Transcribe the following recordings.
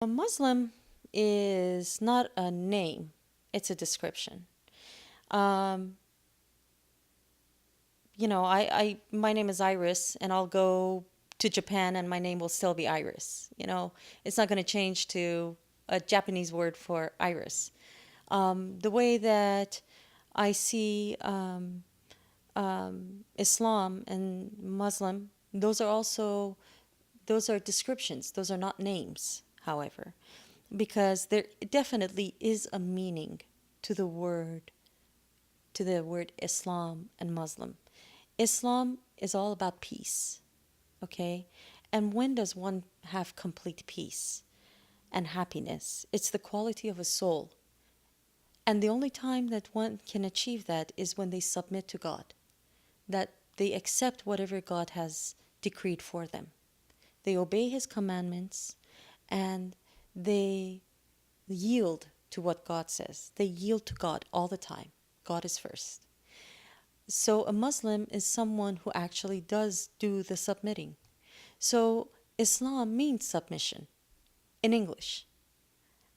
A Muslim is not a name, it's a description. Um, my name is Iris, and I'll go to Japan and my name will still be Iris. It's not going to change to a Japanese word for Iris. The way that I see Islam and Muslim, those are descriptions. Those are not names, however, because there definitely is a meaning to the word Islam and Muslim. Islam is all about peace, okay? And when does one have complete peace and happiness? It's the quality of a soul. And the only time that one can achieve that is when they submit to God, that they accept whatever God has decreed for them. They obey His commandments and they yield to what God says. They yield to God all the time. God is first. So a Muslim is someone who actually does do the submitting. So Islam means submission in English,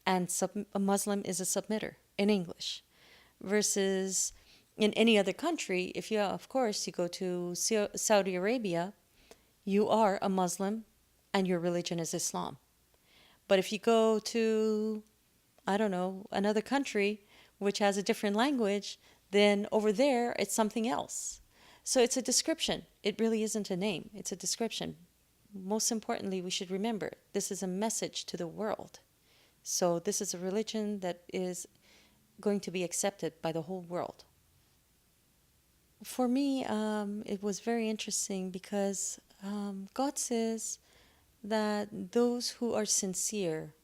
and a Muslim is a submitter in English. Versus in any other country, if you, of course, you go to Saudi Arabia, you are a Muslim and your religion is Islam. But if you go to, I don't know, another country which has a different language, then over there it's something else. So it's a description. It really isn't a name, it's a description. Most importantly, we should remember this is a message to the world. So this is a religion that is going to be accepted by the whole world. For me, it was very interesting because God says that those who are sincere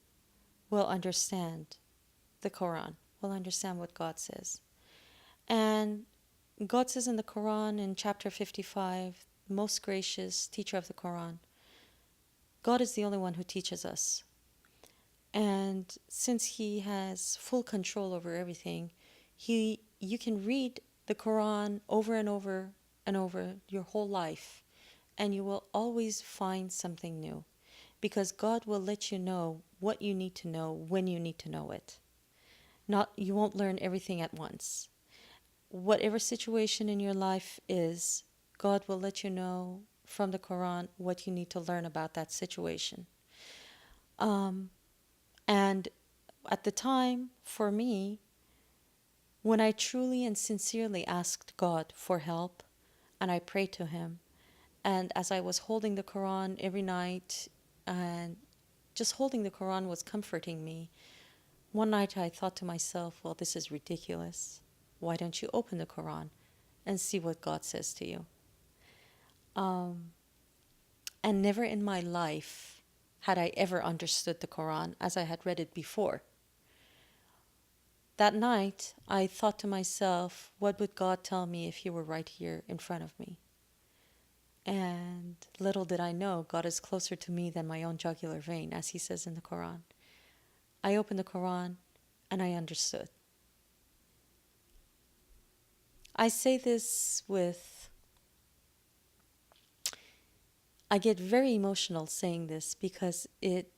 will understand the Quran, will understand what God says. And God says in the Quran in chapter 55, most gracious teacher of the Quran, God is the only one who teaches us. And since He has full control over everything, you can read the Quran over and over and over your whole life, and you will always find something new, because God will let you know what you need to know when you need to know it. You won't learn everything at once. Whatever situation in your life is, God will let you know from the Quran what you need to learn about that situation. And at the time, for me, when I truly and sincerely asked God for help and I prayed to Him, and as I was holding the Quran every night, and just holding the Quran was comforting me, one night I thought to myself, well, this is ridiculous. Why don't you open the Quran and see what God says to you? And never in my life had I ever understood the Quran as I had read it before. That night, I thought to myself, what would God tell me if He were right here in front of me? And little did I know, God is closer to me than my own jugular vein, as He says in the Quran. I opened the Quran and I understood. I say this I get very emotional saying this because it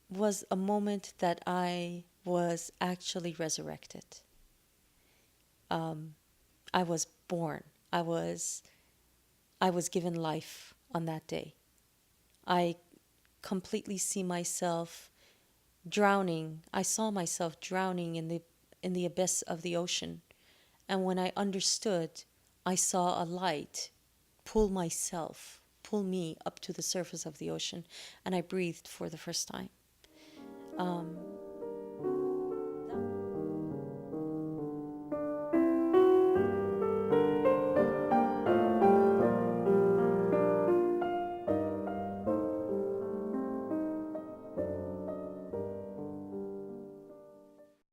was a moment that I was actually resurrected. I was born. I was given life on that day. I completely see myself drowning. I saw myself drowning in the abyss of the ocean. And when I understood, I saw a light pull me up to the surface of the ocean, and I breathed for the first time.